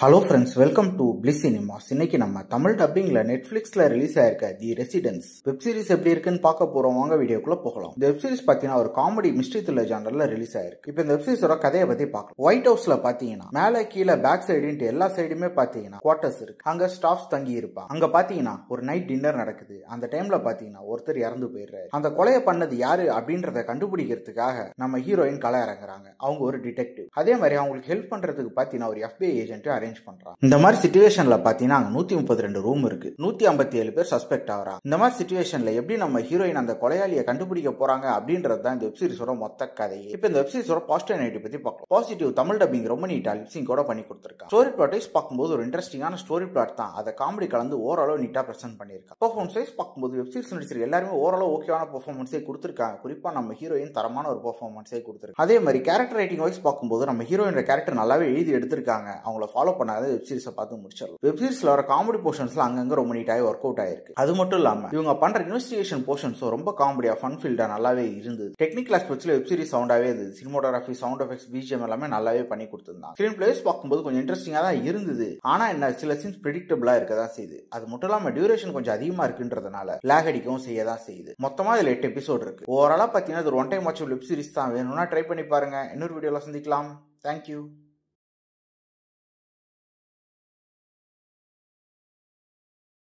Hello friends, welcome to bliss cinemas. இன்னைக்கு நம்ம Tamil டப்பிங்ல நெட்ஃபிளிக்ஸ்ல release ஆயிருக்க தி ரெசிடென்ஸ் வெப் சீரிஸ் எப்படி இருக்குன்னு பார்க்க போறோம். வாங்க வீடியோக்குள்ள போகலாம். இந்த வெப் சீரிஸ் பாத்தீங்கன்னா ஒரு காமெடி மிஸ்ட்ரி த்ரில்லர் ஜானர்ல ரிலீஸ் ஆயிருக்கு. இப்போ இந்த வெப் சீரிஸோட கதையை பத்தி பார்க்கலாம். ஒயிட் ஹவுஸ்ல பாத்தீங்கன்னா மேல கீழே பேக் சைடுன்ட்டு எல்லா சைடுமே பாத்தீங்கன்னா குவார்டர்ஸ் இருக்கு. அங்க ஸ்டாஃப்ஸ் தங்கி இருப்பாங்க. அங்க பாத்தீங்கன்னா ஒரு நைட் டின்னர் நடக்குது. அந்த டைம்ல பாத்தீங்கன்னா ஒருத்தர் இறந்து போயிடுறாரு. அந்த கொலையை பண்ணது யாரு அப்படின்றத கண்டுபிடிக்கிறதுக்காக நம்ம ஹீரோயின் கள இறங்குறாங்க. அவங்க ஒரு டிடெக்டிவ். அதே மாதிரி அவங்களுக்கு ஹெல்ப் பண்றதுக்கு பாத்தீங்கன்னா ஒரு FBI ஏஜென்ட் அரேஞ்ச் பண்றாங்க. இந்த மாதிரி சிச்சுவேஷன்ல பாத்தீங்கன்னா 132 ரூம் இருக்கு. 157 பேர் சஸ்பெக்ட் ஆகிறாங்க. இந்த மாதிரி சிச்சுவேஷன்ல எப்படி நம்ம ஹீரோயின் அந்த கொலையாளியை கண்டுபிடிக்க போறாங்க அப்படின்றது தான் இந்த வெப் சீரிஸோட மொத்த கதையே. இப்போ இந்த வெப் சீரிஸோட பாசிட்டிவ் நெகட்டிவ் பத்தி பார்க்கலாம். பாசிட்டிவ், தமிழ் டப்பிங் ரொம்ப நீட்டா லிப்சிங் கூட பண்ணி கொடுத்திருக்காங்க. ஸ்டோரி பிளாட் வைஸ் பார்க்கும்போது ஒரு இன்ட்ரெஸ்டிங்கான ஸ்டோரி பிளாட் தான். அதை காமெடி கலந்து ஓரளவு நீட்டா பிரசன்ட் பண்ணிருக்காங்க. பெர்ஃபார்மன்ஸ் வைஸ் பார்க்கும்போது வெப் சீரிஸ் நடிச்சிருக்க எல்லாருமே ஓரளவு ஓகேவான பெர்ஃபார்மன்ஸே கொடுத்திருக்காங்க. குறிப்பா நம்ம ஹீரோயின் தரமான ஒரு பெர்ஃபார்மன்ஸே கொடுத்திருக்காங்க. அதே மாதிரி கேரக்டர் ரைட்டிங் வைஸ் பார்க்கும்போது நம்ம ஹீரோயின் கேரக்டர் நல்லாவே எழுதி எடுத்திருக்காங்க. அவங்கள ஃபாலோ பண்ணாத வெப் சீரிஸை பார்த்து முடிச்சிடலாம். வெப் சீரிஸ்ல வர காமெடி போர்ஷன்ஸ்ல அங்கங்க ரொம்ப நீட்டாக ஒர்க் அவுட் ஆயிருக்கு. அது மட்டும் இல்லாம இவங்க பண்ற இன்வெஸ்டிகேஷன் போர்ஷன்ஸும் ரொம்ப காமெடியா ஃபன் ஃபீல்டா நல்லாவே இருந்தது. டெக்னிக்கல் ஆஸ்பெக்ட்ஸ்ல வெப் சீரிஸ் சவுண்டாவே இருந்தது. சினிமோட்டோகிராஃபி, சவுண்ட் எஃபெக்ட்ஸ், பிஜிஎம் எல்லாமே நல்லாவே பண்ணி கொடுத்திருந்தாங்க. ஸ்கிரீன் பிளேஸ் பார்க்கும்போது கொஞ்சம் இன்ட்ரெஸ்டிங்கா தான் இருந்தது. ஆனா என்ன, சில சீன்ஸ் பிரெடிக்டபிளா இருக்கதான் செய்யுது. அது மட்டும் இல்லாம டியூரேஷன் கொஞ்சம் அதிகமா இருக்குன்றதுனால லேக் அடிக்கவும் செய்யதான் செய்யுது. மொத்தமா இதுல 8 எபிசோட் இருக்கு. ஓவராலா பாத்தீங்கன்னா ஒரு one time watch web series தான். வேணும்னா ட்ரை பண்ணி பாருங்க. இன்னொரு வீடியோல சந்திக்கலாம். தேங்க்யூ.